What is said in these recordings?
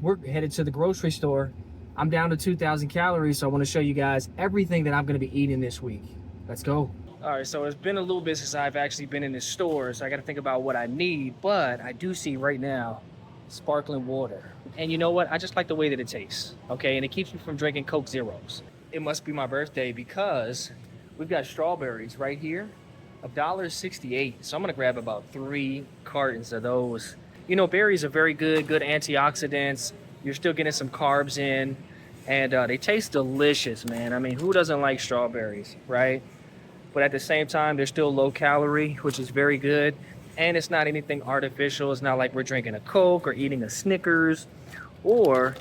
We're headed to the grocery store. I'm down to 2,000 calories, so I want to show you guys everything that I'm going to be eating this week. Let's go. All right, so it's been a little bit since I've actually been in the store, so I got to think about what I need, but I do see right now sparkling water. And you know what? I just like the way that it tastes, okay? And it keeps me from drinking Coke Zeros. It must be my birthday because we've got strawberries right here, $1.68. So I'm gonna grab about 3 cartons of those. You know, berries are very good antioxidants. You're still getting some carbs in, and they taste delicious, man. I mean, who doesn't like strawberries, right? But at the same time, they're still low calorie, which is very good. And it's not anything artificial. It's not like we're drinking a Coke or eating a Snickers or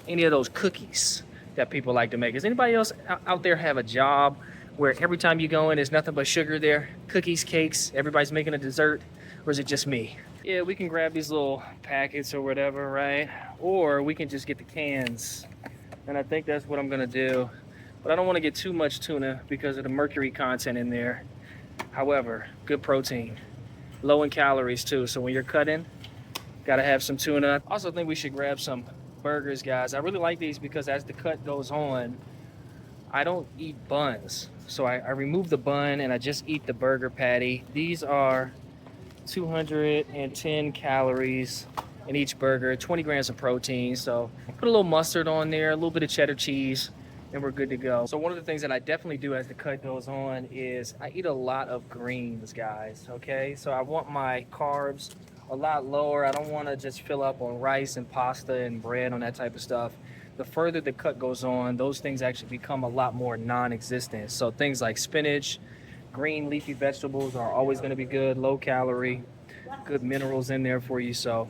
any of those cookies that people like to make. Does anybody else out there have a job where every time you go in, there's nothing but sugar there? Cookies, cakes, everybody's making a dessert? Or is it just me? Yeah, we can grab these little packets or whatever, right? Or we can just get the cans. And I think that's what I'm gonna do. But I don't wanna get too much tuna because of the mercury content in there. However, good protein. Low in calories too, so when you're cutting, gotta have some tuna. I also think we should grab some burgers, guys. I really like these because as the cut goes on, I don't eat buns. So I remove the bun and I just eat the burger patty. These are 210 calories in each burger, 20 grams of protein. So put a little mustard on there, a little bit of cheddar cheese, and we're good to go. So one of the things that I definitely do as the cut goes on is I eat a lot of greens, guys, okay? So I want my carbs a lot lower. I don't want to just fill up on rice and pasta and bread on that type of stuff. The further the cut goes on, those things actually become a lot more non-existent. So things like spinach, green leafy vegetables are always going to be good, low calorie, good minerals in there for you. So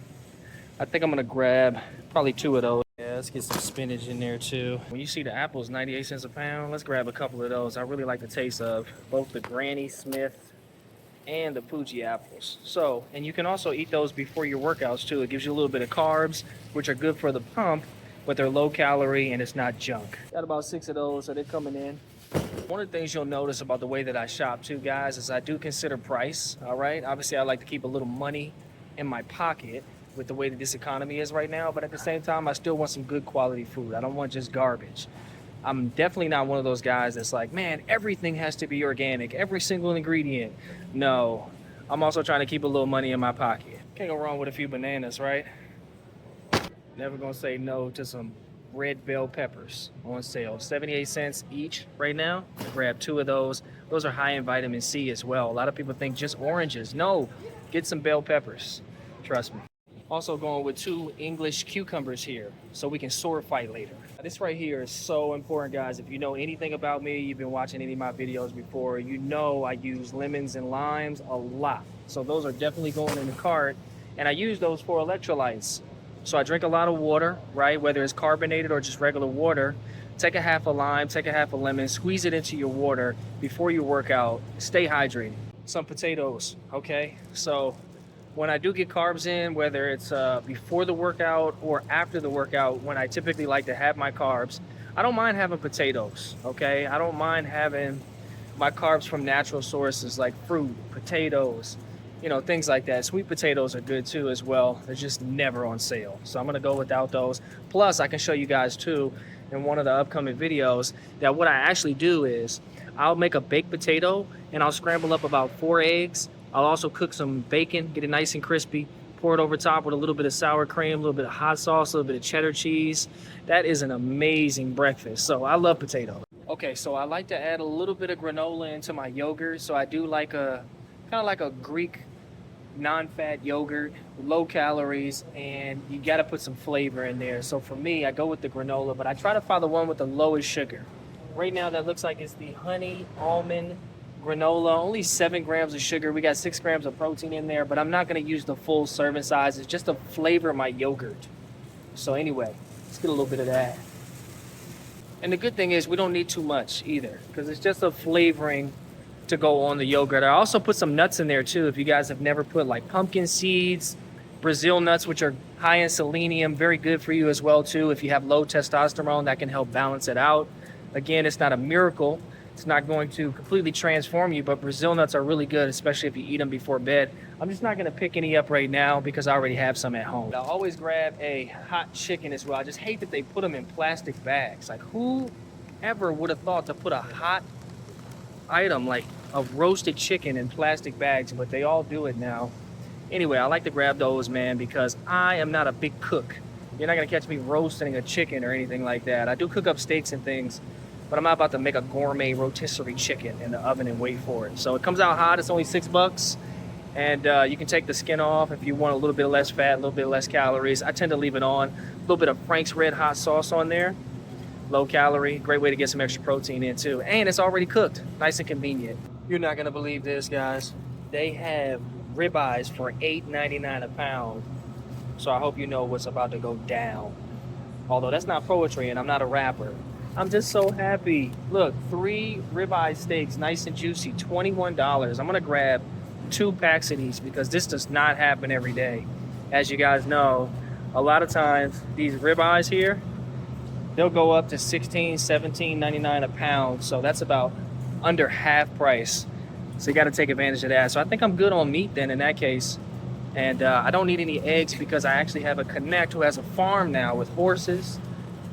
I think I'm going to grab probably 2 of those. Yeah, let's get some spinach in there too. When you see the apples 98 cents a pound, let's grab a couple of those. I really like the taste of both the Granny Smith and the Fuji apples. So, and you can also eat those before your workouts too. It gives you a little bit of carbs, which are good for the pump, but they're low calorie and it's not junk. Got about 6 of those, so they're coming in. One of the things you'll notice about the way that I shop too, guys, is I do consider price, all right? Obviously, I like to keep a little money in my pocket with the way that this economy is right now, but at the same time, I still want some good quality food. I don't want just garbage. I'm definitely not one of those guys that's like, man, everything has to be organic, every single ingredient. No, I'm also trying to keep a little money in my pocket. Can't go wrong with a few bananas, right? Never gonna say no to some red bell peppers on sale. 78 cents each right now. Grab 2 of those. Those are high in vitamin C as well. A lot of people think just oranges. No, get some bell peppers. Trust me. Also going with 2 English cucumbers here so we can sword fight later. This right here is so important, guys. If you know anything about me, you've been watching any of my videos before, you know I use lemons and limes a lot. So those are definitely going in the cart. And I use those for electrolytes. So I drink a lot of water, right? Whether it's carbonated or just regular water. Take a half a lime, take a half a lemon, squeeze it into your water before you work out. Stay hydrated. Some potatoes, okay? So when I do get carbs in, whether it's before the workout or after the workout, when I typically like to have my carbs, I don't mind having potatoes, okay? I don't mind having my carbs from natural sources like fruit, potatoes, you know, things like that. Sweet potatoes are good too as well. They're just never on sale. So I'm gonna go without those. Plus, I can show you guys too in one of the upcoming videos that what I actually do is I'll make a baked potato and I'll scramble up about 4 eggs. I'll also cook some bacon, get it nice and crispy, pour it over top with a little bit of sour cream, a little bit of hot sauce, a little bit of cheddar cheese. That is an amazing breakfast. So I love potatoes. Okay, so I like to add a little bit of granola into my yogurt. So I do like a, kind of like a Greek non-fat yogurt, low calories, and you gotta put some flavor in there. So for me, I go with the granola, but I try to find the one with the lowest sugar. Right now, that looks like it's the honey almond granola, only 7 grams of sugar. We got 6 grams of protein in there, but I'm not going to use the full serving size. It's just to flavor my yogurt. So anyway, let's get a little bit of that. And the good thing is we don't need too much either because it's just a flavoring to go on the yogurt. I also put some nuts in there too. If you guys have never put like pumpkin seeds, Brazil nuts, which are high in selenium, very good for you as well too. If you have low testosterone, that can help balance it out. Again, it's not a miracle It's not going to completely transform you, but Brazil nuts are really good, especially if you eat them before bed. I'm just not gonna pick any up right now because I already have some at home. I'll always grab a hot chicken as well. I just hate that they put them in plastic bags. Like, who ever would have thought to put a hot item like a roasted chicken in plastic bags, but they all do it now. Anyway, I like to grab those, man, because I am not a big cook. You're not gonna catch me roasting a chicken or anything like that. I do cook up steaks and things, but I'm not about to make a gourmet rotisserie chicken in the oven and wait for it. So it comes out hot, it's only $6, and you can take the skin off if you want a little bit less fat, a little bit less calories. I tend to leave it on. A little bit of Frank's Red Hot sauce on there. Low calorie, great way to get some extra protein in too. And it's already cooked, nice and convenient. You're not gonna believe this, guys. They have ribeyes for $8.99 a pound. So I hope you know what's about to go down. Although that's not poetry and I'm not a rapper. I'm just so happy. Look, 3 ribeye steaks, nice and juicy, $21. I'm gonna grab 2 packs of these because this does not happen every day. As you guys know, a lot of times these ribeyes here, they'll go up to $16, $17.99 a pound. So that's about under half price. So you got to take advantage of that. So I think I'm good on meat then in that case. And I don't need any eggs because I actually have a connect who has a farm now with horses.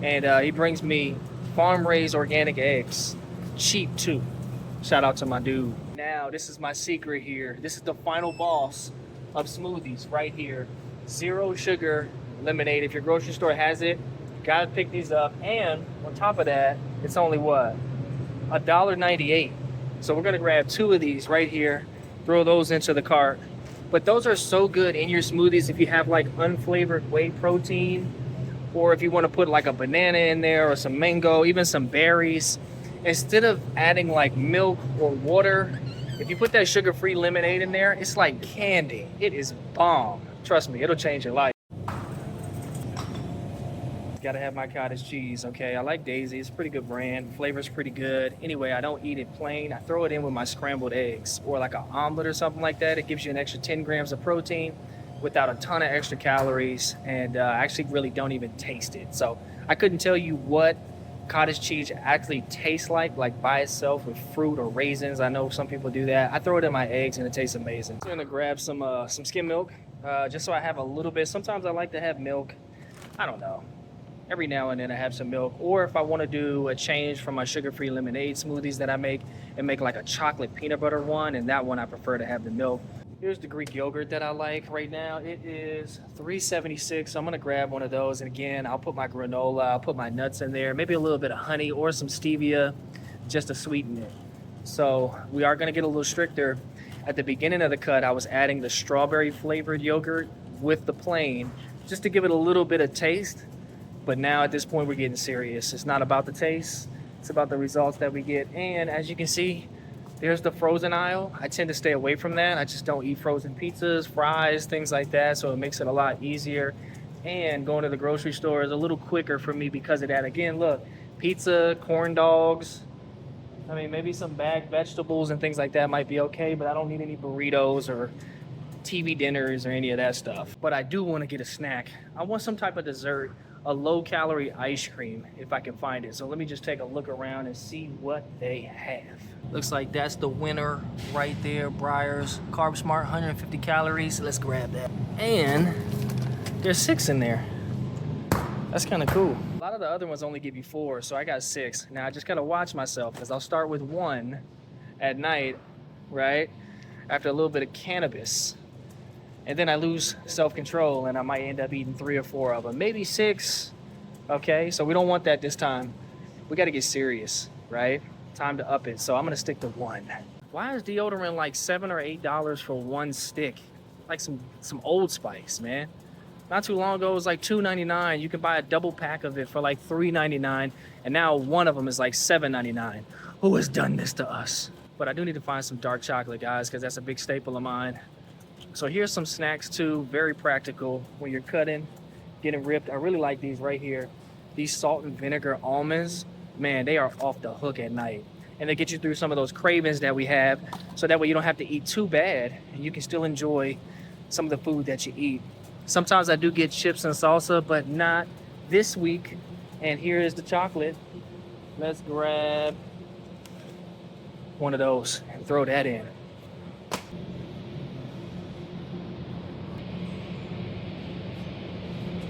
And he brings me farm-raised organic eggs. Cheap too. Shout out to my dude. Now, this is my secret here. This is the final boss of smoothies right here. 0 sugar lemonade. If your grocery store has it, gotta pick these up. And on top of that, it's only what? $1.98. So we're gonna grab 2 of these right here, throw those into the cart. But those are so good in your smoothies if you have like unflavored whey protein, or if you want to put like a banana in there or some mango, even some berries. Instead of adding like milk or water, if you put that sugar-free lemonade in there, it's like candy. It is bomb. Trust me, it'll change your life. Gotta have my cottage cheese, okay? I like Daisy, it's a pretty good brand. Flavor's pretty good. Anyway, I don't eat it plain. I throw it in with my scrambled eggs or like an omelet or something like that. It gives you an extra 10 grams of protein without a ton of extra calories, and I actually really don't even taste it. So I couldn't tell you what cottage cheese actually tastes like by itself with fruit or raisins. I know some people do that. I throw it in my eggs and it tastes amazing. I'm gonna grab some skim milk just so I have a little bit. Sometimes I like to have milk. I don't know. Every now and then I have some milk, or if I want to do a change from my sugar-free lemonade smoothies that I make and make like a chocolate peanut butter one, and that one I prefer to have the milk. Here's the Greek yogurt that I like right now. It is $3.76. So I'm gonna grab one of those, and again, I'll put my granola, I'll put my nuts in there, maybe a little bit of honey or some stevia just to sweeten it. So we are gonna get a little stricter. At the beginning of the cut, I was adding the strawberry flavored yogurt with the plain just to give it a little bit of taste. But now at this point, we're getting serious. It's not about the taste, it's about the results that we get. And as you can see, there's the frozen aisle. I tend to stay away from that. I just don't eat frozen pizzas, fries, things like that. So it makes it a lot easier. And going to the grocery store is a little quicker for me because of that. Again, look, pizza, corn dogs. I mean, maybe some bagged vegetables and things like that might be okay, but I don't need any burritos or TV dinners or any of that stuff. But I do want to get a snack. I want some type of dessert. A low-calorie ice cream if I can find it. So let me just take a look around and see what they have. Looks like that's the winner right there, Breyers. Carb Smart, 150 calories. Let's grab that. And there's 6 in there. That's kind of cool. A lot of the other ones only give you 4, so I got 6. Now I just gotta watch myself because I'll start with 1 at night, right? After a little bit of cannabis. And then I lose self-control and I might end up eating 3 or 4 of them, maybe 6. Okay, so we don't want that this time. We got to get serious, right? Time to up it. So I'm gonna stick to 1. Why is deodorant like $7 or $8 for 1 stick? Like some Old Spice, man. Not too long ago, it was like $2.99. You can buy a double pack of it for like $3.99, and now one of them is like $7.99. Who has done this to us? But I do need to find some dark chocolate, guys, because that's a big staple of mine. So here's some snacks too, very practical when you're cutting, getting ripped. I really like these right here. These salt and vinegar almonds, man, they are off the hook at night. And they get you through some of those cravings that we have, so that way you don't have to eat too bad and you can still enjoy some of the food that you eat. Sometimes I do get chips and salsa, but not this week. And here is the chocolate. Let's grab one of those and throw that in.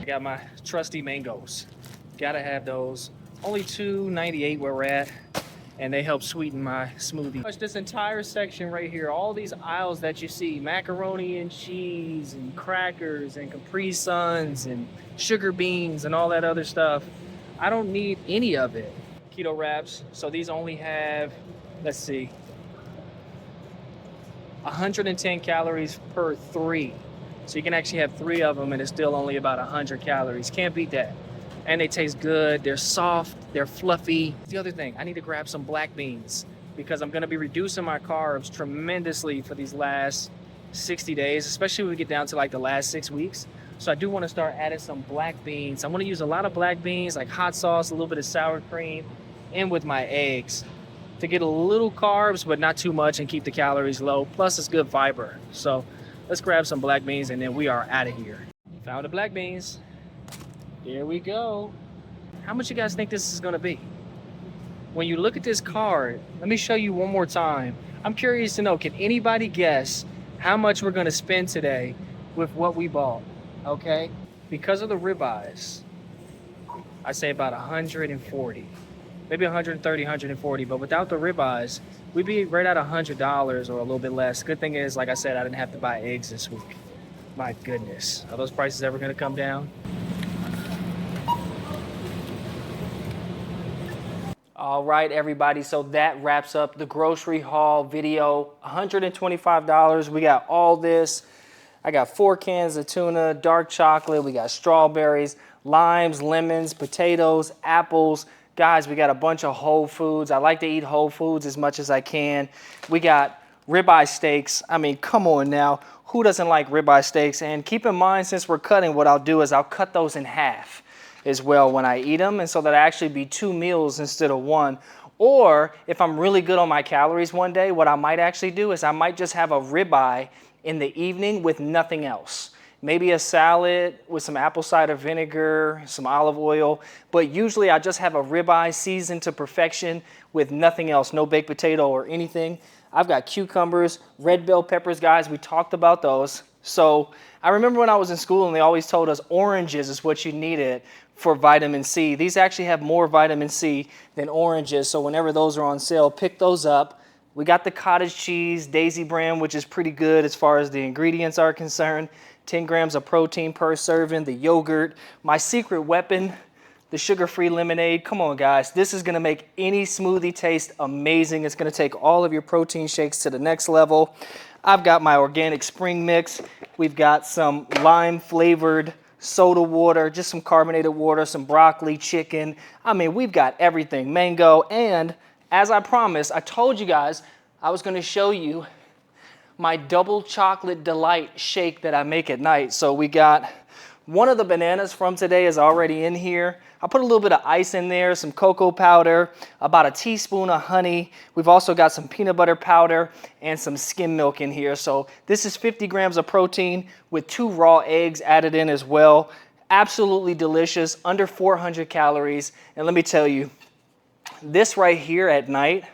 I got my trusty mangoes. Gotta have those. Only $2.98 where we're at, and they help sweeten my smoothie. This entire section right here, all these aisles that you see, macaroni and cheese and crackers and Capri Suns and sugar beans and all that other stuff, I don't need any of it. Keto wraps, so these only have, let's see, 110 calories per 3. So you can actually have 3 of them and it's still only about 100 calories. Can't beat that. And they taste good, they're soft, they're fluffy. The other thing, I need to grab some black beans because I'm gonna be reducing my carbs tremendously for these last 60 days, especially when we get down to like the last 6 weeks. So I do wanna start adding some black beans. I wanna use a lot of black beans, like hot sauce, a little bit of sour cream, and with my eggs to get a little carbs, but not too much and keep the calories low. Plus it's good fiber. So let's grab some black beans and then we are out of here. Found the black beans. Here we go. How much you guys think this is gonna be? When you look at this card, let me show you one more time. I'm curious to know, can anybody guess how much we're gonna spend today with what we bought, okay? Because of the ribeyes, I say about 140, maybe 130, 140, but without the ribeyes, we'd be right at $100 or a little bit less. Good thing is, like I said, I didn't have to buy eggs this week. My goodness, are those prices ever gonna come down? All right, everybody, so that wraps up the grocery haul video. $125, we got all this. I got 4 cans of tuna, dark chocolate, we got strawberries, limes, lemons, potatoes, apples. Guys, we got a bunch of whole foods. I like to eat whole foods as much as I can. We got ribeye steaks. I mean, come on now. Who doesn't like ribeye steaks? And keep in mind, since we're cutting, what I'll do is I'll cut those in half as well when I eat them, and so that I actually be 2 meals instead of 1. Or if I'm really good on my calories one day, what I might actually do is I might just have a ribeye in the evening with nothing else. Maybe a salad with some apple cider vinegar, some olive oil, but usually I just have a ribeye seasoned to perfection with nothing else, no baked potato or anything. I've got cucumbers, red bell peppers, guys, we talked about those. So I remember when I was in school and they always told us oranges is what you needed for vitamin C. These actually have more vitamin C than oranges, so whenever those are on sale, pick those up. We got the cottage cheese, Daisy brand, which is pretty good as far as the ingredients are concerned. 10 grams of protein per serving, the yogurt. My secret weapon, the sugar-free lemonade. Come on, guys. This is gonna make any smoothie taste amazing. It's gonna take all of your protein shakes to the next level. I've got my organic spring mix. We've got some lime-flavored soda water, just some carbonated water, some broccoli, chicken. I mean, we've got everything, mango. And as I promised, I told you guys I was gonna show you my double chocolate delight shake that I make at night. So we got one of the bananas from today is already in here. I put a little bit of ice in there, some cocoa powder, about a teaspoon of honey. We've also got some peanut butter powder and some skim milk in here. So this is 50 grams of protein with 2 raw eggs added in as well. Absolutely delicious, under 400 calories. And let me tell you, this right here at night,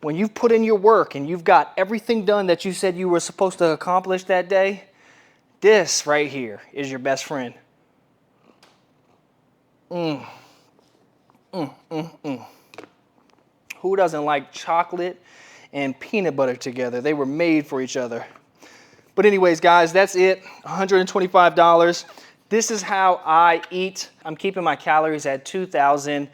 when you've put in your work and you've got everything done that you said you were supposed to accomplish that day, this right here is your best friend. Who doesn't like chocolate and peanut butter together? They were made for each other. But anyways, guys, that's it. $125. This is how I eat. I'm keeping my calories at 2,000.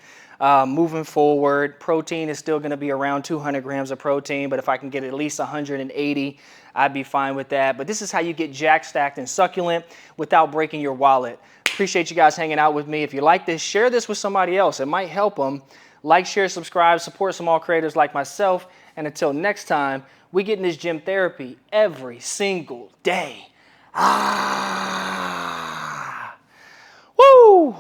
Moving forward, protein is still going to be around 200 grams of protein, but if I can get at least 180, I'd be fine with that. But this is how you get jack stacked and succulent without breaking your wallet. Appreciate you guys hanging out with me. If you like this, share this with somebody else. It might help them. Like, share, subscribe, support small creators like myself. And until next time, we get in this gym therapy every single day. Woo!